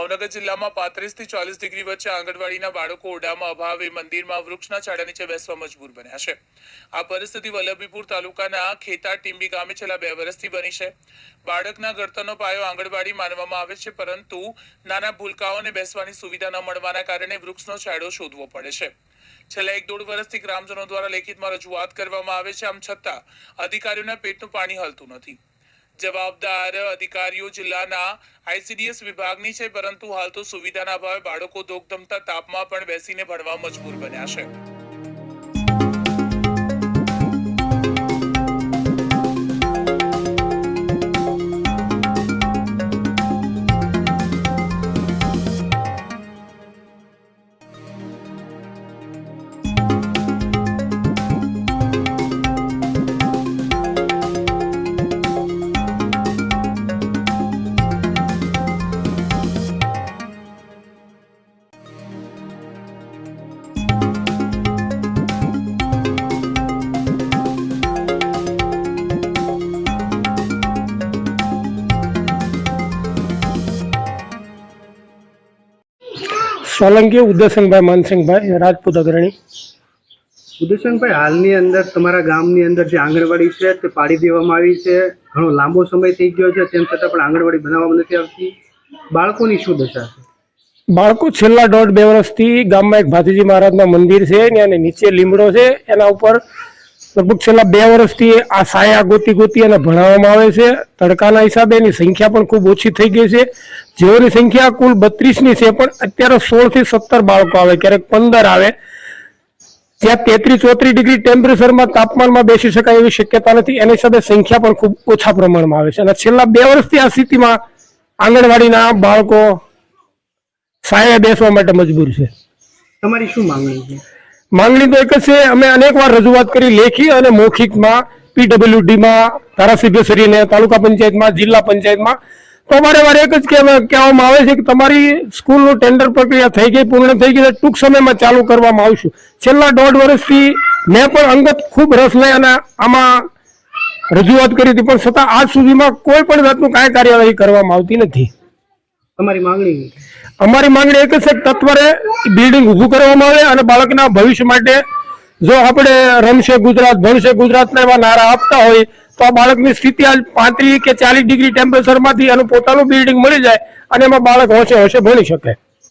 ભાવનગર જિલ્લામાં 35 થી 40 ડિગ્રી વચ્ચે આંગણવાડીના બાળકો ઓરડામાં અભાવે મંદિરમાં વૃક્ષના છાંયડા નીચે બેસવા મજબૂર બન્યા છે। આ પરિસ્થિતિ વલ્લભીપુર તાલુકાના ખેતા ટીંબી ગામે છેલ્લા 2 વર્ષથી બની છે। બાળકના ઘડતરનો પાયો આંગણવાડી માનવામાં આવે છે, પરંતુ નાના ભૂલકાઓને બેસવાની સુવિધા ન મળવાના કારણે વૃક્ષનો છાંયડો શોધવો પડે છે। છેલ્લા 1-1.5 વર્ષથી ગ્રામજનો દ્વારા લેખિતમાં રજૂઆત કરવામાં આવે છે, આમ છતાં અધિકારીઓના પેટનું પાણી હલતું નથી। જવાબદાર અધિકારીઓ જિલ્લાના આઈસીડીએસ વિભાગની છે, પરંતુ હાલ તો સુવિધાના અભાવે બાળકો ધોકધમતા તાપમાં પણ બેસીને ભણવા મજબૂર બન્યા છે। સોલંકી ઉદયશનભાઈ માનસિંહભાઈ રાજપૂત અગ્રણી। ઉદયશનભાઈ, હાલની અંદર તમારા ગામની અંદર જે આંગણવાડી છે તે પાડી દેવામાં આવી છે। ઘણો લાંબો સમય થઈ ગયો છે, તેમ છતાં પણ આંગણવાડી બનાવવામાં નથી આવતી। બાળકોની શું દશા છે? બાળકો છેલ્લા 1.5-2 વર્ષથી ગામમાં એક ભાતીજી મહારાજના મંદિર છે અને નીચે લીમડો છે, એના ઉપર લગભગ છેલ્લા 2 વર્ષથી આ સાયા ગોતી અને ભણાવવામાં આવે છે। તડકાના હિસાબે એની સંખ્યા પણ ખૂબ ઓછી થઈ ગઈ છે। જેઓની સંખ્યા કુલ 32ની છે, પણ અત્યારે 16 થી 17 બાળકો આવે, ક્યારેક 15 આવે। ત્યાં 33-34 ડિગ્રી ટેમ્પરેચરમાં તાપમાનમાં બેસી શકાય એવી શક્યતા નથી, એની હિસાબે સંખ્યા પણ ખૂબ ઓછા પ્રમાણમાં આવે છે। અને છેલ્લા 2 વર્ષથી આ સ્થિતિમાં આંગણવાડીના બાળકો સાયા બેસવા માટે મજબૂર છે। તમારી શું માંગણી છે? માંગણી તો એક જ છે, અમે અનેકવાર રજૂઆત કરી, લેખી અને મૌખિકમાં, પીડબ્લ્યુડીમાં, ધારાસભ્યશ્રીને, તાલુકા પંચાયતમાં, જિલ્લા પંચાયતમાં, તો અમારે વાર એક જ કહેવામાં આવે છે કે તમારી સ્કૂલનું ટેન્ડર પ્રક્રિયા થઈ ગઈ, પૂર્ણ થઈ ગઈ, ટૂંક સમયમાં ચાલુ કરવામાં આવશે। છેલ્લા 1.5 વર્ષથી મેં પણ અંગત ખૂબ રસ લઈ અને આમાં રજૂઆત કરી હતી, પણ છતાં આજ સુધીમાં કોઈ પણ જાતનું કાંઈ કાર્યવાહી કરવામાં આવતી નથી। તમારી માંગણી? અમારી માંગણી એક જ છે કે તત્વરે બિલ્ડિંગ ઊભું કરવામાં આવે અને બાળકના ભવિષ્ય માટે જો આપણે રમશે ગુજરાત, ભણશે ગુજરાતના એવા નારા આપતા હોય તો આ બાળકની સ્થિતિ આજ 35 કે 40 ડિગ્રી ટેમ્પરેચરમાંથી એનું પોતાનું બિલ્ડિંગ મળી જાય અને એમાં બાળક હોશે ભણી શકે।